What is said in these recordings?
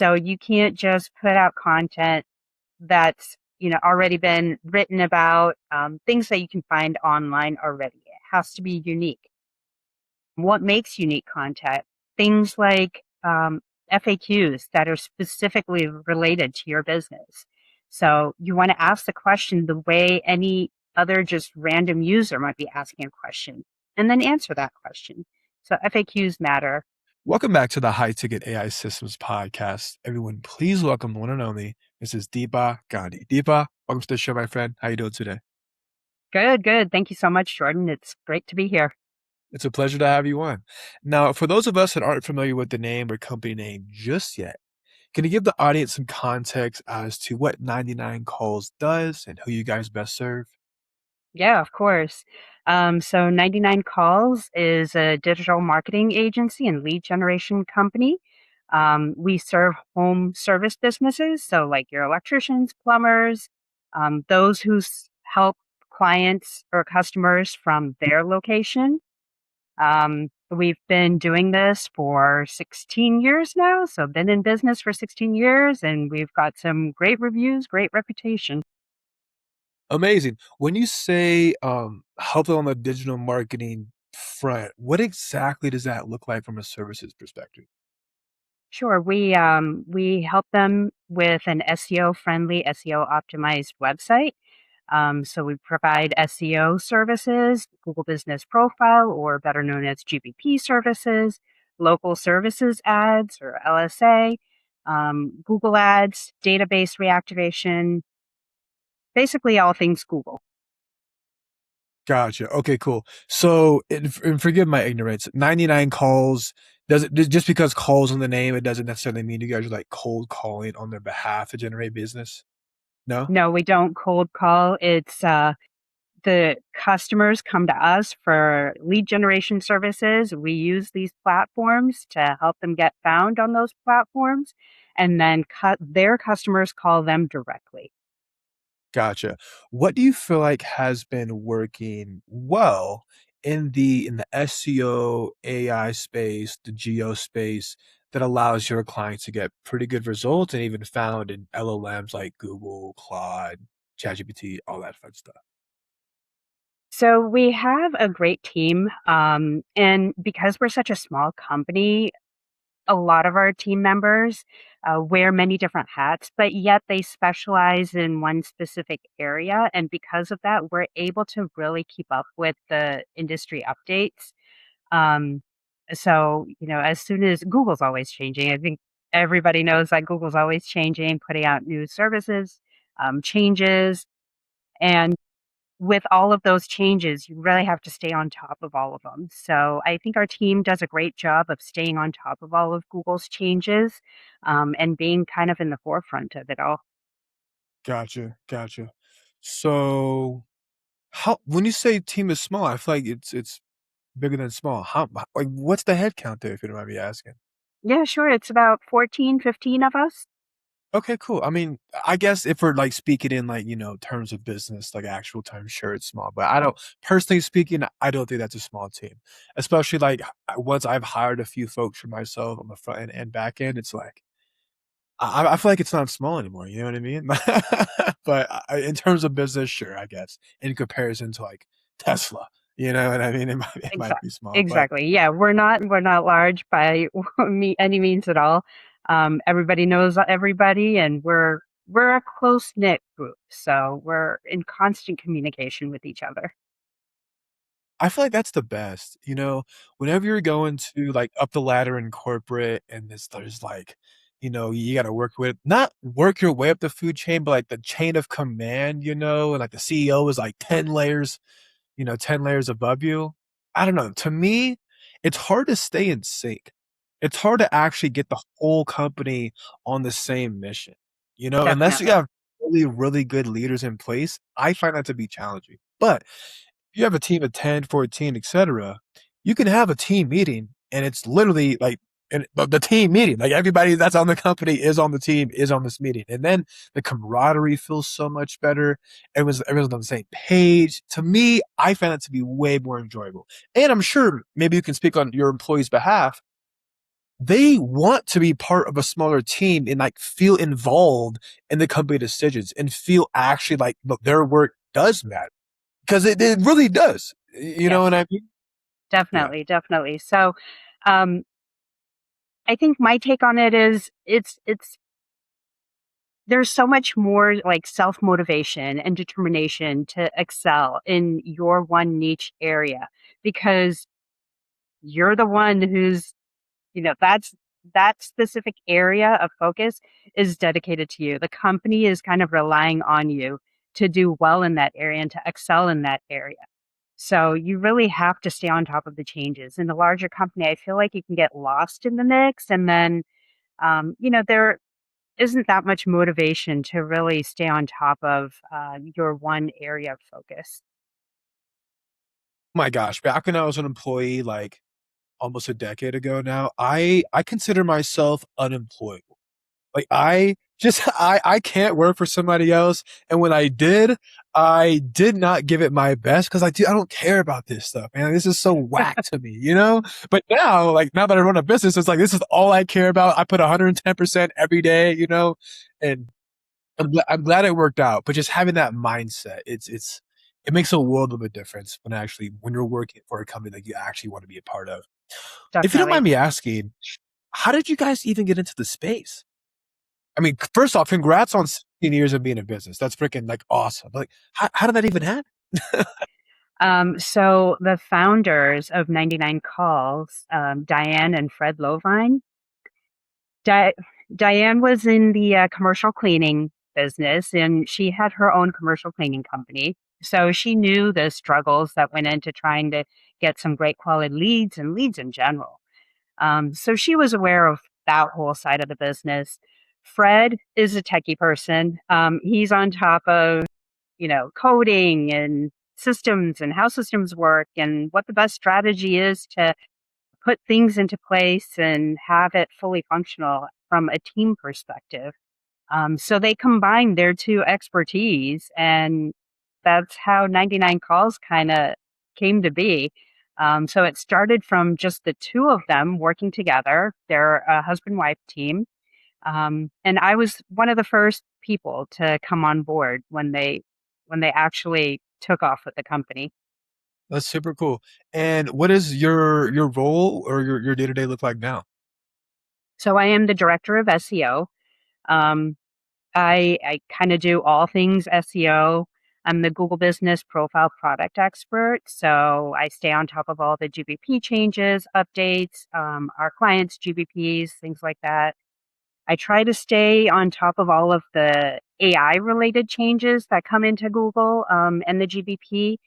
So you can't just put out content that's already been written about, things that you can find online already. It has to be unique. What makes unique content? Things like FAQs that are specifically related to your business. So you want to ask the question the way any other just random user might be asking a question, and then answer that question. So FAQs matter. Welcome back to the High Ticket AI Systems Podcast. Everyone, please welcome the one and only Mrs. Dipa Gandhi. Deepa, welcome to the show, my friend. How you doing today? Good, good. Thank you so much, Jordan. It's great to be here. It's a pleasure to have you on. Now, for those of us that aren't familiar with the name or company name just yet, can you give the audience some context as to what 99 Calls does and who you guys best serve? Yeah, of course. So 99 Calls is a digital marketing agency and lead generation company. We serve home service businesses, so like your electricians, plumbers, those who help clients or customers from their location. We've been doing this for 16 years now, so been in business for 16 years, and we've got some great reviews, great reputation. Amazing. When you say help them on the digital marketing front, what exactly does that look like from a services perspective? Sure. We help them with an SEO friendly, SEO optimized website. So we provide SEO services, Google Business Profile, or better known as GBP services, local services ads or LSA, Google Ads, database reactivation, basically all things Google. Gotcha. Okay, cool. So, and forgive my ignorance, 99 calls, does it just because calls in the name, it doesn't necessarily mean you guys are like cold calling on their behalf to generate business? No? No, we don't cold call. It's the customers come to us for lead generation services. We use these platforms to help them get found on those platforms, and then their customers call them directly. Gotcha. What do you feel like has been working well in the SEO, AI space, the geo space that allows your clients to get pretty good results and even found in LLMs like Google, Claude, ChatGPT, all that fun stuff? So we have a great team, and because we're such a small company, a lot of our team members wear many different hats, but yet they specialize in one specific area. And because of that, we're able to really keep up with the industry updates. Um, so, as soon as Google's always changing, I think everybody knows that Google's always changing, putting out new services, changes. And with all of those changes, you really have to stay on top of all of them. So I think our team does a great job of staying on top of all of Google's changes, and being kind of in the forefront of it all. Gotcha, gotcha. So, how when you say team is small, I feel like it's bigger than small. Like what's the head count there, if you don't mind me asking? Yeah, sure. It's about 14, 15 of us. Okay, cool. I mean, I guess if we're like speaking in like, terms of business, like actual terms, sure it's small. But I don't personally speaking, I don't think that's a small team. Especially like once I've hired a few folks for myself on the front end and back end, it's like I feel like it's not small anymore. You know what I mean? But in terms of business, sure, I guess in comparison to like Tesla, you know what I mean? It might Exactly. be small, but Exactly. Yeah, we're not large by any means at all. Everybody knows everybody, and we're a close knit group, so we're in constant communication with each other. I feel like that's the best. Whenever you're going to like up the ladder in corporate and there's like, you got to work with not work your way up the food chain, but like the chain of command, and like the CEO is like 10 layers, 10 layers above you. I don't know. To me, it's hard to stay in sync. It's hard to actually get the whole company on the same mission, unless you Definitely. have really, really good leaders in place. I find that to be challenging. But you have a team of 10, 14, etc., you can have a team meeting and it's literally like and the team meeting, like everybody that's on the company is on the team, is on this meeting. And then the camaraderie feels so much better. Everyone's on the same page. To me, I find that to be way more enjoyable. And I'm sure maybe you can speak on your employees' behalf. they want to be part of a smaller team and like feel involved in the company decisions and feel actually like look, their work does matter because it really does. You know what Yes, I mean? Yeah. definitely, definitely. So, um, I think my take on it is it's there's so much more like self motivation and determination to excel in your one niche area because you're the one who's, that specific area of focus is dedicated to you. The company is kind of relying on you to do well in that area and to excel in that area. So you really have to stay on top of the changes. In the larger company, I feel like you can get lost in the mix and then there isn't that much motivation to really stay on top of your one area of focus. My gosh, back when I was an employee, like almost a decade ago now, I consider myself unemployed. Like I just I can't work for somebody else. And when I did not give it my best because I don't care about this stuff, man. This is so whack to me, you know? But now, like now that I run a business, it's like this is all I care about. I put 110% every day, you know? And I'm glad it worked out. But just having that mindset, it makes a world of a difference when you're working for a company that you actually want to be a part of. If you don't mind Definitely. me asking, how did you guys even get into the space? I mean, first off, congrats on 16 years of being in business. That's freaking like awesome. Like, how did that even happen? So the founders of 99 Calls, Diane and Fred Lovine, Di- Diane was in the commercial cleaning business and she had her own commercial cleaning company. So she knew the struggles that went into trying to get some great quality leads and leads in general. So she was aware of that whole side of the business. Fred is a techie person. He's on top of, coding and systems and how systems work and what the best strategy is to put things into place and have it fully functional from a team perspective. So they combined their two expertise, and that's how 99 Calls kind of came to be. So it started from just the two of them working together. They're a husband wife team. And I was one of the first people to come on board when they actually took off with the company. That's super cool. And what is your role or your day to day look like now? So I am the director of SEO. Um, I kind of do all things SEO. I'm the Google Business Profile Product Expert, so I stay on top of all the GBP changes, updates, our clients' GBPs, things like that. I try to stay on top of all of the AI related changes that come into Google and the GBP.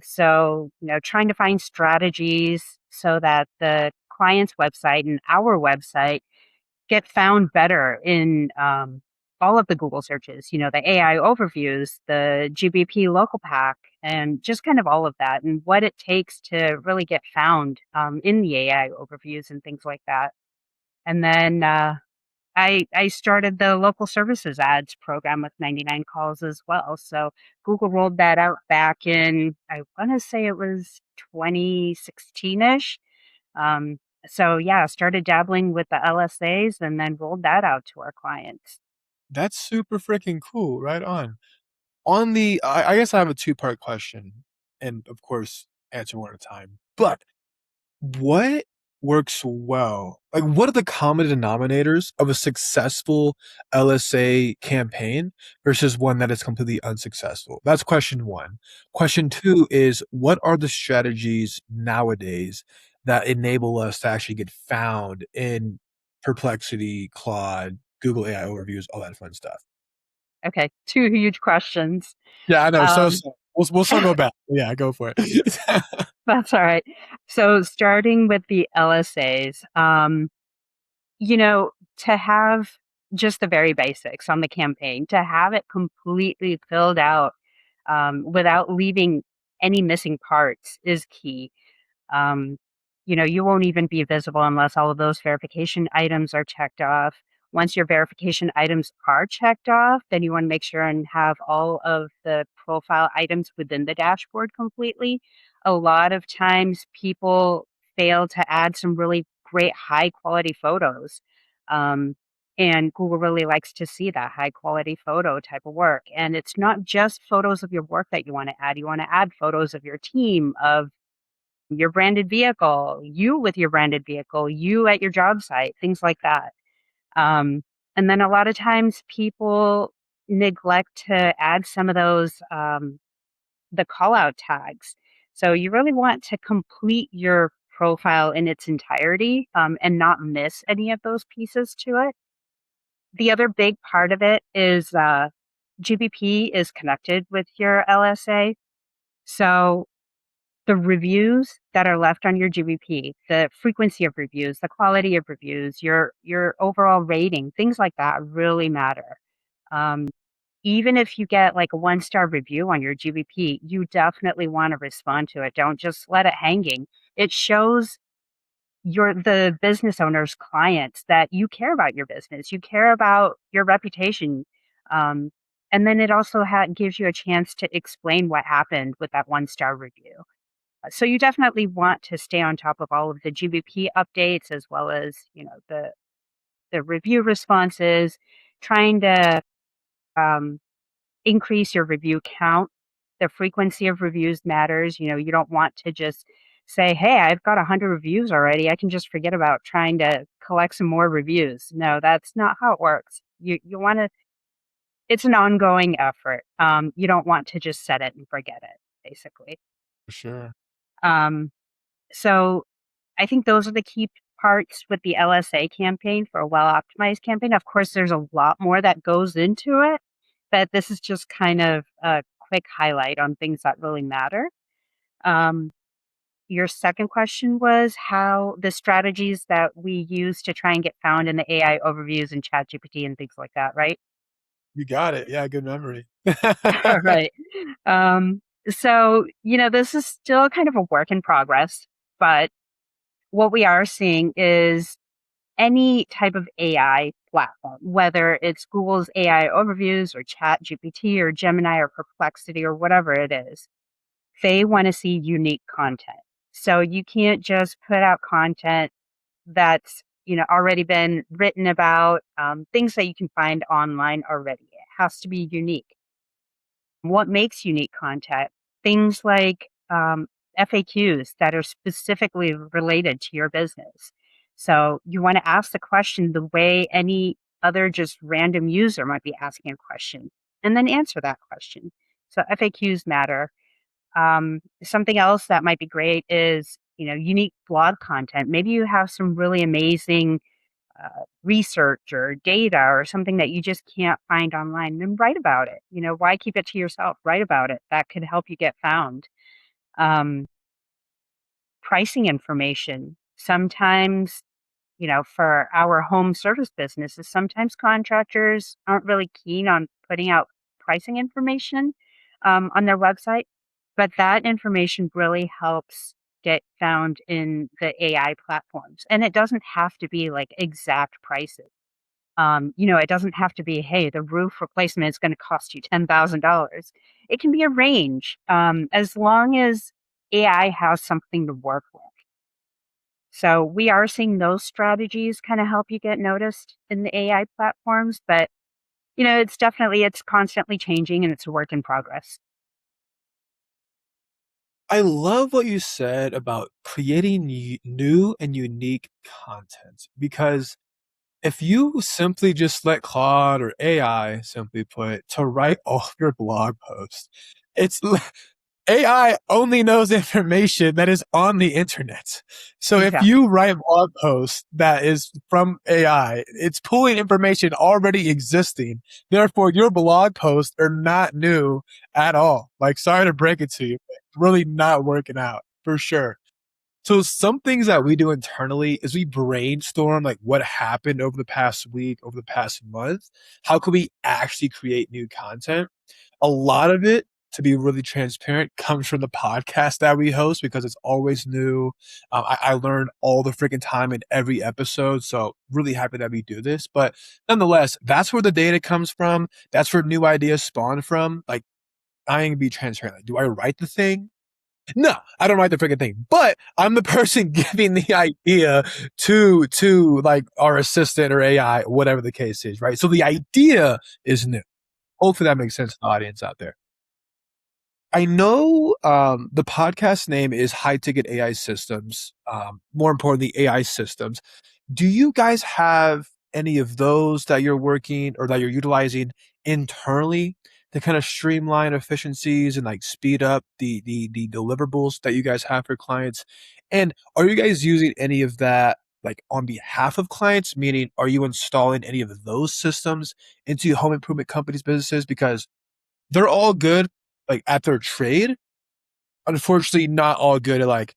So, trying to find strategies so that the client's website and our website get found better in all of the Google searches, the AI overviews, the GBP local pack, and just kind of all of that and what it takes to really get found in the AI overviews and things like that. And then I started the local services ads program with 99 Calls as well. So Google rolled that out back in, I want to say it was 2016 ish. Um, so yeah, started dabbling with the LSAs and then rolled that out to our clients. That's super freaking cool. Right on. I guess I have a two-part question, and of course, answer one at a time. But what works well? Like, what are the common denominators of a successful LSA campaign versus one that is completely unsuccessful? That's question one. Question two is what are the strategies nowadays that enable us to actually get found in Perplexity, Claude, Google AI overviews, all that fun stuff? Okay, two huge questions. Yeah, I know. Um, We'll still go back. Yeah, go for it. that's all right. So starting with the LSAs, to have just the very basics on the campaign, to have it completely filled out without leaving any missing parts is key. Um, you won't even be visible unless all of those verification items are checked off. Once your verification items are checked off, then you want to make sure and have all of the profile items within the dashboard completely. A lot of times people fail to add some really great high quality photos. Um, and Google really likes to see that high quality photo type of work. And it's not just photos of your work that you want to add. You want to add photos of your team, of your branded vehicle, you with your branded vehicle, you at your job site, things like that. Um, and then a lot of times people neglect to add some of those, the call out tags. So you really want to complete your profile in its entirety, and not miss any of those pieces to it. The other big part of it is GBP is connected with your LSA. So the reviews that are left on your GBP, the frequency of reviews, the quality of reviews, your overall rating, things like that really matter. Um, Even if you get like a 1-star review on your GBP, you definitely want to respond to it. Don't just let it hanging. It shows the business owner's clients that you care about your business, you care about your reputation. Um, and then it also gives you a chance to explain what happened with that 1-star review. So you definitely want to stay on top of all of the GBP updates as well as, the review responses, trying to um, increase your review count. The frequency of reviews matters. You don't want to just say, "Hey, I've got 100 reviews already. I can just forget about trying to collect some more reviews." No, that's not how it works. You want to. It's an ongoing effort. You don't want to just set it and forget it, basically. For sure. Um, so I think those are the key parts with the LSA campaign for a well-optimized campaign. Of course, there's a lot more that goes into it, but this is just kind of a quick highlight on things that really matter. Um, your second question was how the strategies that we use to try and get found in the AI overviews and ChatGPT and things like that, right? You got it. Yeah, good memory. Right. So, this is still kind of a work in progress, but what we are seeing is any type of AI platform, whether it's Google's AI overviews or Chat GPT or Gemini or Perplexity or whatever it is, they want to see unique content. So you can't just put out content that's already been written about, things that you can find online already. It has to be unique. What makes unique content? Things like FAQs that are specifically related to your business. So you want to ask the question the way any other just random user might be asking a question, and then answer that question. So FAQs matter. Something else that might be great is unique blog content. Maybe you have some really amazing research or data or something that you just can't find online, then write about it. Why keep it to yourself? Write about it. That could help you get found. Um, Pricing information. Sometimes, for our home service businesses, sometimes contractors aren't really keen on putting out pricing information on their website, but that information really helps get found in the AI platforms. And it doesn't have to be like exact prices. It doesn't have to be, hey, the roof replacement is going to cost you $10,000. It can be a range, as long as AI has something to work with. So we are seeing those strategies kind of help you get noticed in the AI platforms, but it's constantly changing and it's a work in progress. I love what you said about creating new and unique content because if you simply just let Claude or AI, simply put, to write all of your blog posts, it's AI only knows information that is on the internet. So if Exactly. you write a blog post that is from AI, it's pulling information already existing. Therefore, your blog posts are not new at all. Like, sorry to break it to you, but really not working out for sure. So some things that we do internally is we brainstorm like what happened over the past week, over the past month. How could we actually create new content? A lot of it, to be really transparent, comes from the podcast that we host because it's always new. I learn all the freaking time in every episode. So really happy that we do this. But nonetheless, that's where the data comes from. That's where new ideas spawn from. Like, I ain't gonna be transparent. Like, do I write the thing? No, I don't write the freaking thing, but I'm the person giving the idea to like our assistant or AI, whatever the case is, right? So the idea is new. Hopefully that makes sense to the audience out there. I know the podcast name is High Ticket AI Systems. More importantly, AI systems. Do you guys have any of those that you're working or that you're utilizing internally to kind of streamline efficiencies and like speed up the deliverables that you guys have for clients? And are you guys using any of that like on behalf of clients? Meaning, are you installing any of those systems into home improvement companies' businesses? Because they're all good like at their trade. Unfortunately, not all good at like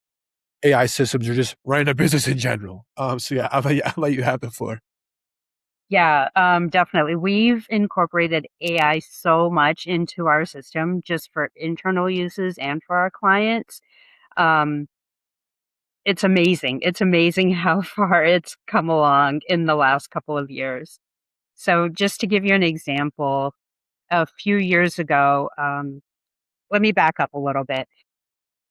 AI systems or just running a business in general. So yeah, I'll let you have the floor. Yeah, definitely. We've incorporated AI so much into our system just for internal uses and for our clients. Um, it's amazing. It's amazing how far it's come along in the last couple of years. So, just to give you an example, a few years ago, let me back up a little bit.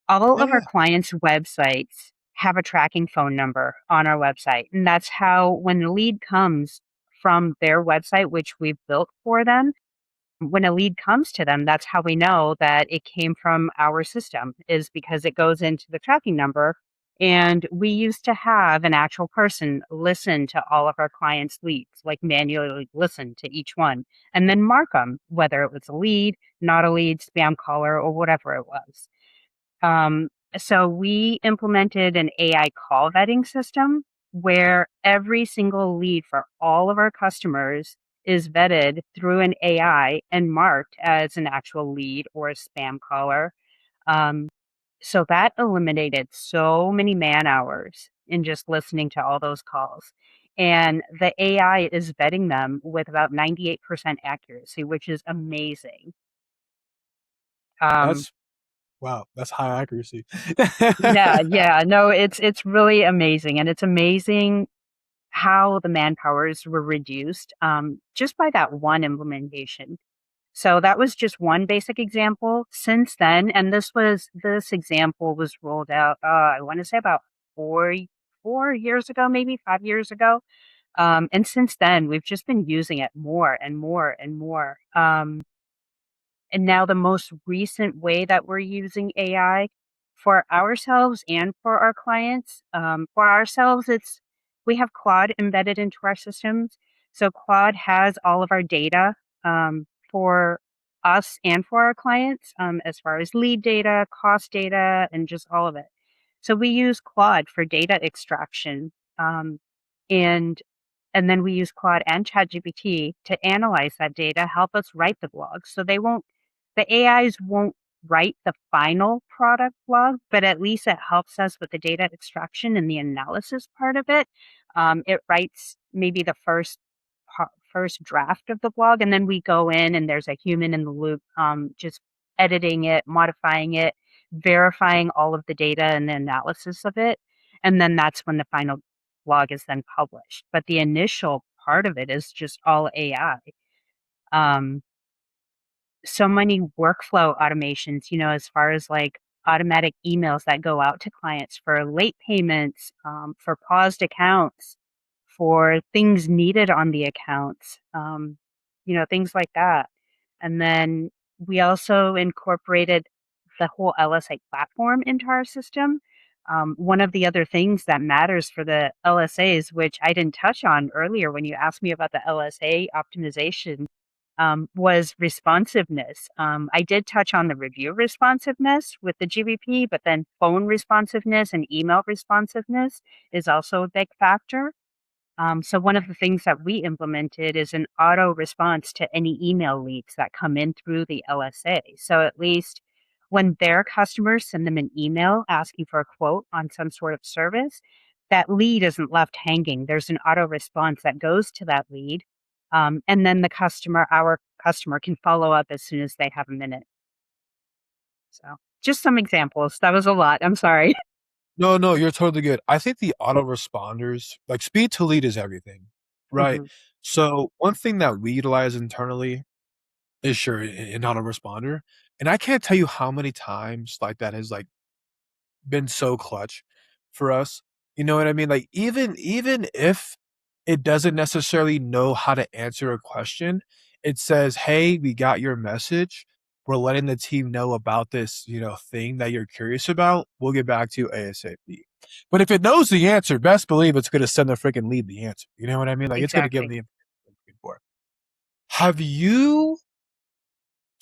All Yeah, of our yeah. clients' websites have a tracking phone number on our website. And that's how, when the lead comes from their website, which we've built for them, when a lead comes to them, that's how we know that it came from our system, is because it goes into the tracking number. And we used to have an actual person listen to all of our clients' leads, like manually listen to each one and then mark them, whether it was a lead, not a lead, spam caller, or whatever it was. Um, so we implemented an AI call vetting system where every single lead for all of our customers is vetted through an AI and marked as an actual lead or a spam caller. Um, so that eliminated so many man hours in just listening to all those calls. And the AI is vetting them with about 98% accuracy, which is amazing. Um, That's wow. That's high accuracy. Yeah, yeah. No, it's really amazing, and it's amazing how the manpowers were reduced, just by that one implementation. So that was just one basic example. Since then, and this example was rolled out, I want to say about 4 years ago, maybe 5 years ago. And since then, we've just been using it more and more and more. And now the most recent way that we're using AI for ourselves and for our clients, for ourselves, it's we have Claude embedded into our systems. So Claude has all of our data for us and for our clients, as far as lead data, cost data, and just all of it. So we use Claude for data extraction, and and then we use Claude and ChatGPT to analyze that data, help us write the blog. So the AIs won't write the final product blog, but at least it helps us with the data extraction and the analysis part of it. It writes maybe the first draft of the blog, and then we go in and there's a human in the loop, just editing it, modifying it, verifying all of the data and the analysis of it, and then that's when the final blog is then published. But the initial part of it is just all AI. Um, so many workflow automations, as far as like automatic emails that go out to clients for late payments, for paused accounts, for things needed on the accounts, things like that. And then we also incorporated the whole LSA platform into our system. One of the other things that matters for the LSAs, which I didn't touch on earlier when you asked me about the LSA optimization, was responsiveness. I did touch on the review responsiveness with the GBP, but then phone responsiveness and email responsiveness is also a big factor. So one of the things that we implemented is an auto response to any email leads that come in through the LSA. So at least when their customers send them an email asking for a quote on some sort of service, that lead isn't left hanging. There's an auto response that goes to that lead. And then our customer can follow up as soon as they have a minute. So just some examples. That was a lot. I'm sorry. No, no, you're totally good. I think the autoresponders, like speed to lead is everything, right? Hmm. So one thing that we utilize internally is sure an autoresponder. And I can't tell you how many times like that has like been so clutch for us. You know what I mean? Like even if it doesn't necessarily know how to answer a question, it says, "Hey, we got your message. We're letting the team know about this, thing that you're curious about. We'll get back to you ASAP." But if it knows the answer, best believe it's going to send the freaking lead the answer. You know what I mean? Like it's going to give them Exactly. the information they're looking for. Have you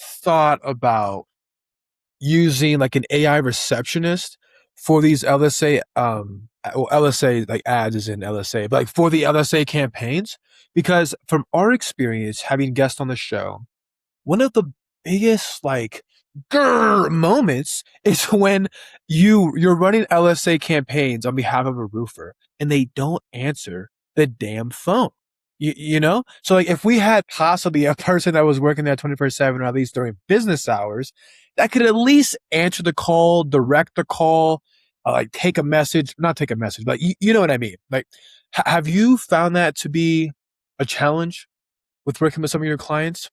thought about using like an AI receptionist for these LSA LSA like ads is in LSA, but like for the LSA campaigns? Because from our experience having guests on the show, one of the biggest like grr moments is when you're running LSA campaigns on behalf of a roofer and they don't answer the damn phone. So like if we had possibly a person that was working there 24/7 or at least during business hours that could at least answer the call, direct the call, like take a message, not take a message, but you know what I mean. Like, have you found that to be a challenge with working with some of your clients?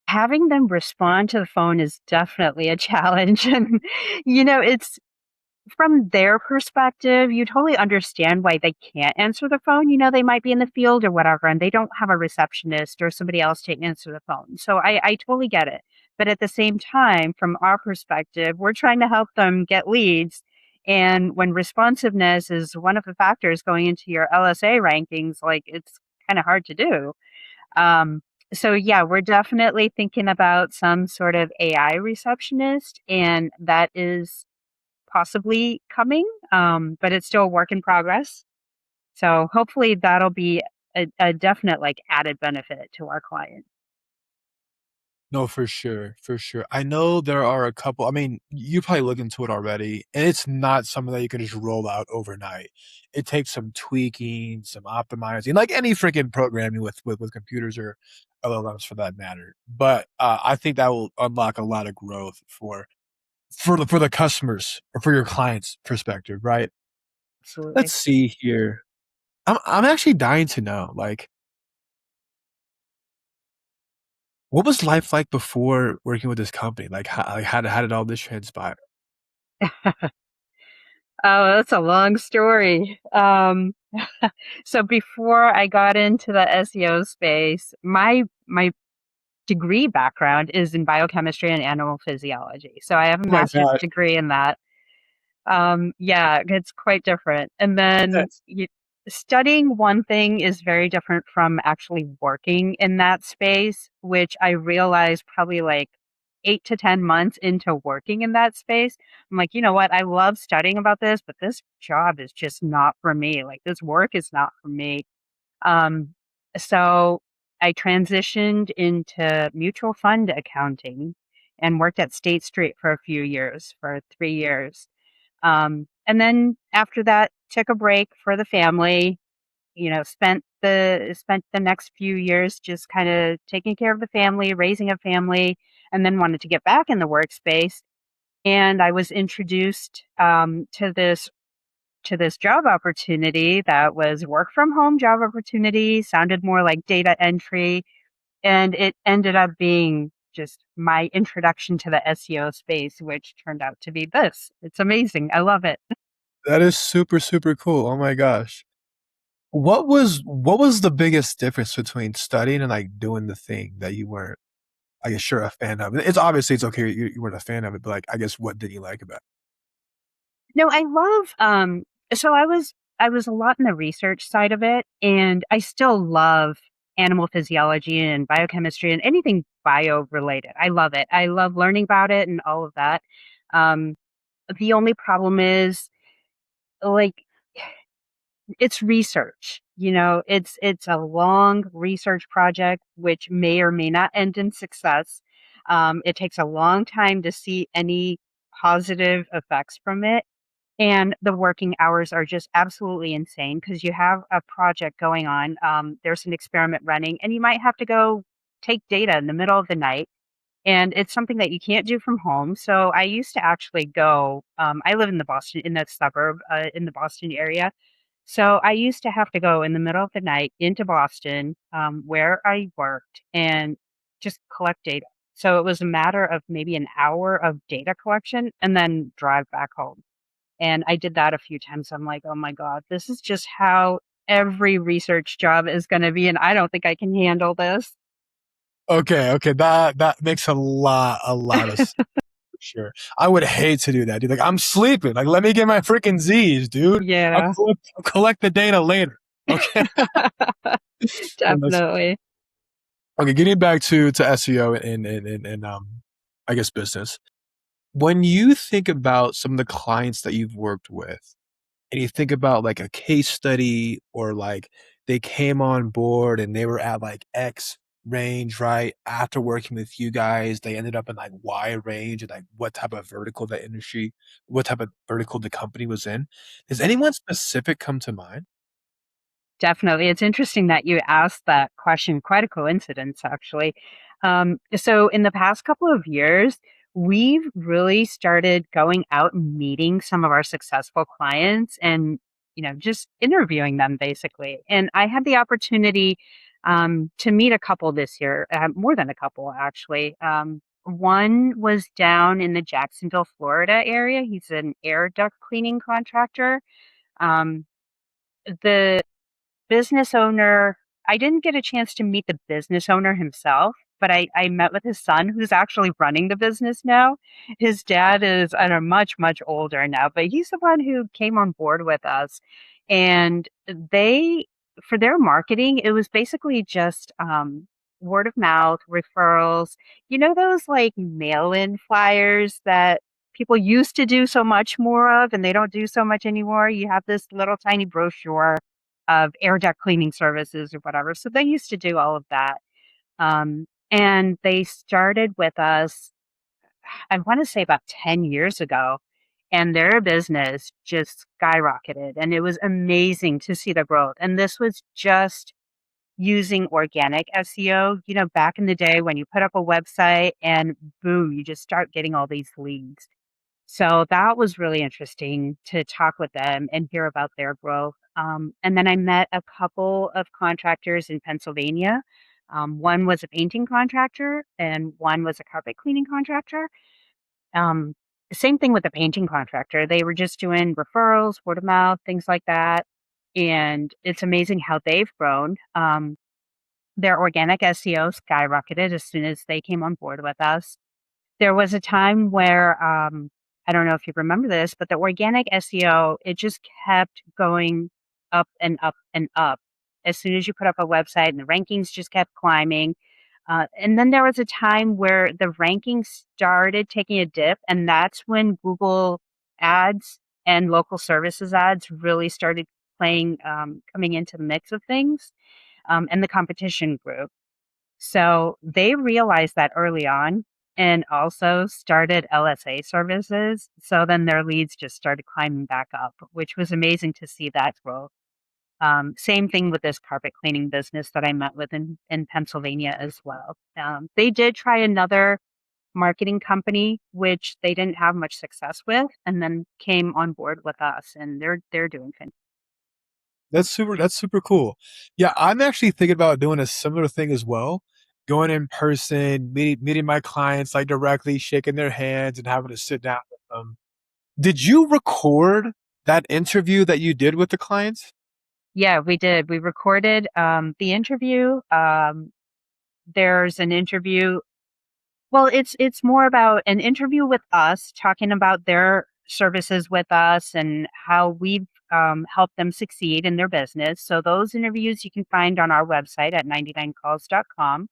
Having them respond to the phone is definitely a challenge. And, it's from their perspective, you totally understand why they can't answer the phone. They might be in the field or whatever, and they don't have a receptionist or somebody else to answer the phone. So I totally get it. But at the same time, from our perspective, we're trying to help them get leads. And when responsiveness is one of the factors going into your LSA rankings, like it's kind of hard to do. Um, so yeah, we're definitely thinking about some sort of AI receptionist, and that is possibly coming, but it's still a work in progress. So hopefully that'll be a definite like added benefit to our client. No, for sure, for sure. I know there are a couple. I mean, you probably look into it already, and it's not something that you can just roll out overnight. It takes some tweaking, some optimizing, like any freaking programming with computers or LLMs for that matter. But I think that will unlock a lot of growth for the customers or for your clients' perspective, right? Let's Absolutely. see here. I'm actually dying to know, like, what was life like before working with this company? Like, how did all this transpire? Oh, that's a long story. So before I got into the SEO space, my degree background is in biochemistry and animal physiology. So I have a Oh my master's gosh. degree in that. Yeah, it's quite different. And then Yes. studying one thing is very different from actually working in that space, which I realized probably like 8 to 10 months into working in that space. I'm like, you know what? I love studying about this, but this job is just not for me. Like this work is not for me. Um, so I transitioned into mutual fund accounting and worked at State Street for a few years, for 3 years. And then after that, took a break for the family. Spent the next few years just kind of taking care of the family, raising a family, and then wanted to get back in the workspace. And I was introduced to this job opportunity that was work from home job opportunity. Sounded more like data entry, and it ended up being just my introduction to the SEO space, which turned out to be this. It's amazing. I love it. That is super, super cool. Oh my gosh. What was the biggest difference between studying and like doing the thing that you weren't, I guess, sure a fan of? It's okay you weren't a fan of it, but like I guess what did you like about it? No, I love so I was a lot in the research side of it, and I still love animal physiology and biochemistry and anything bio related. I love it. I love learning about it and all of that. Um the only problem is like it's research. It's a long research project which may or may not end in success. It takes a long time to see any positive effects from it. And the working hours are just absolutely insane because you have a project going on. There's an experiment running, and you might have to go take data in the middle of the night. And it's something that you can't do from home. So I used to actually go. I live in the suburb, in the Boston area. So I used to have to go in the middle of the night into Boston, where I worked, and just collect data. So it was a matter of maybe an hour of data collection and then drive back home. And I did that a few times. I'm like, oh my God, this is just how every research job is going to be. And I don't think I can handle this. Okay, okay, that makes a lot of sense. Sure. I would hate to do that, dude. Like, I'm sleeping. Like, let me get my freaking Z's, dude. Yeah, I'll collect the data later. Okay. No, definitely. okay. Getting back to SEO and I guess business. When you think about some of the clients that you've worked with, and you think about like a case study or like they came on board and they were at like X range, right? After working with you guys, they ended up in like Y range and like what type of vertical the industry, what type of vertical the company was in. Does anyone specific come to mind? Definitely. It's interesting that you asked that question. Quite a coincidence, actually. So, in the past couple of years, we've really started going out and meeting some of our successful clients and, just interviewing them basically. And I had the opportunity to meet a couple this year, more than a couple, actually. One was down in the Jacksonville, Florida area. He's an air duct cleaning contractor. Um, the business owner, I didn't get a chance to meet the business owner himself, but I met with his son who's actually running the business now. His dad is, I don't know, much, much older now, but he's the one who came on board with us. And they, for their marketing, it was basically just word of mouth, referrals. You know, those like mail in flyers that people used to do so much more of and they don't do so much anymore. You have this little tiny brochure of air duct cleaning services or whatever. So they used to do all of that. And they started with us, I want to say about 10 years ago, and their business just skyrocketed. And it was amazing to see the growth. And this was just using organic SEO. You know, back in the day when you put up a website and boom, you just start getting all these leads. So that was really interesting to talk with them and hear about their growth. And then I met a couple of contractors in Pennsylvania. One was a painting contractor and one was a carpet cleaning contractor. Um, Same thing with the painting contractor. They were just doing referrals, word of mouth, things like that. And it's amazing how they've grown. Their organic SEO skyrocketed as soon as they came on board with us. There was a time where, I don't know if you remember this, but the organic SEO, it just kept going up and up and up. As soon as you put up a website and the rankings just kept climbing. And then there was a time where the rankings started taking a dip, and that's when Google ads and local services ads really started playing, coming into the mix of things, and the competition grew. So they realized that early on and also started LSA services. So then their leads just started climbing back up, which was amazing to see that growth. Same thing with this carpet cleaning business that I met with in Pennsylvania as well. They did try another marketing company, which they didn't have much success with, and then came on board with us, and they're doing fantastic. That's super cool. Yeah, I'm actually thinking about doing a similar thing as well. Going in person, meeting my clients like directly, shaking their hands and having to sit down with them. Did you record that interview that you did with the clients? Yeah, we did. We recorded the interview. There's an interview. Well, it's more about an interview with us, talking about their services with us and how we've helped them succeed in their business. So those interviews you can find on our website at 99calls.com.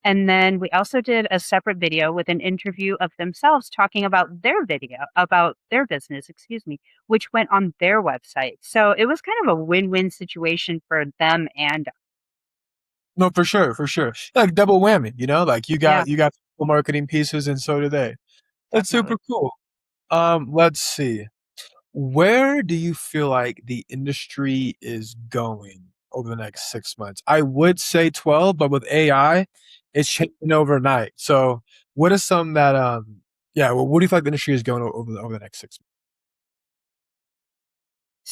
And then we also did a separate video with an interview of themselves talking about their video, about their business, excuse me, which went on their website. So it was kind of a win-win situation for them and No, for sure, for sure. Like double whammy, like yeah, you got marketing pieces and so do they. That's super definitely. cool. Let's see. Where do you feel like the industry is going over the next 6 months? I would say 12, but with AI, it's changing overnight. So what is some that yeah, well, what do you feel like the industry is going over the next 6 months?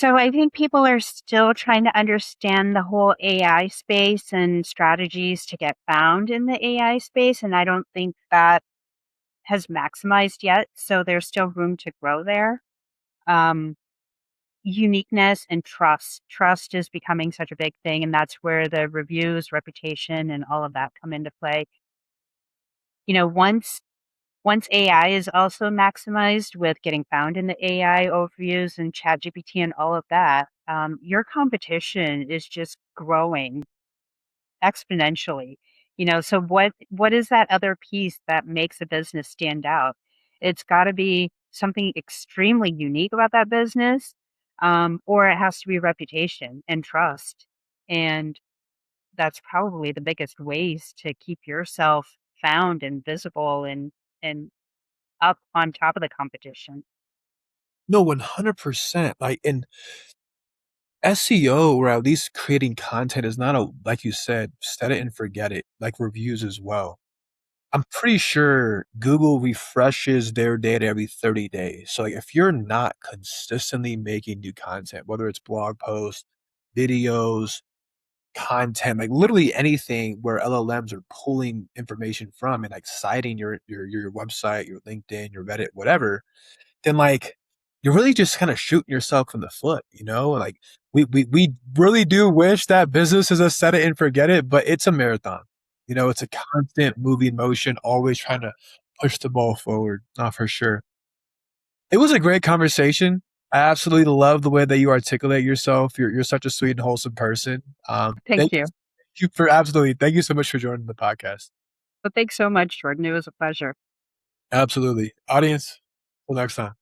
So I think people are still trying to understand the whole AI space and strategies to get found in the AI space. And I don't think that has maximized yet. So there's still room to grow there. Um, Uniqueness and trust. Trust is becoming such a big thing. And that's where the reviews, reputation, and all of that come into play. You know, once AI is also maximized with getting found in the AI overviews and ChatGPT and all of that, your competition is just growing exponentially. You know, so what is that other piece that makes a business stand out? It's got to be something extremely unique about that business, or it has to be reputation and trust. And that's probably the biggest ways to keep yourself found and visible and up on top of the competition. No, 100%. Like in SEO, or at least creating content, is not a, like you said, set it and forget it, like reviews as well. I'm pretty sure Google refreshes their data every 30 days. So like if you're not consistently making new content, whether it's blog posts, videos, content, like literally anything where LLMs are pulling information from and like citing your website, your LinkedIn, your Reddit, whatever, then like you're really just kind of shooting yourself in the foot, you know? Like we really do wish that business is a set it and forget it, but it's a marathon. You know, it's a constant moving motion, always trying to push the ball forward. Not for sure. It was a great conversation. I absolutely love the way that you articulate yourself. You're such a sweet and wholesome person. Thank you. Thank you for absolutely. Thank you so much for joining the podcast. But thanks so much, Jordan. It was a pleasure. Absolutely, audience. Till next time.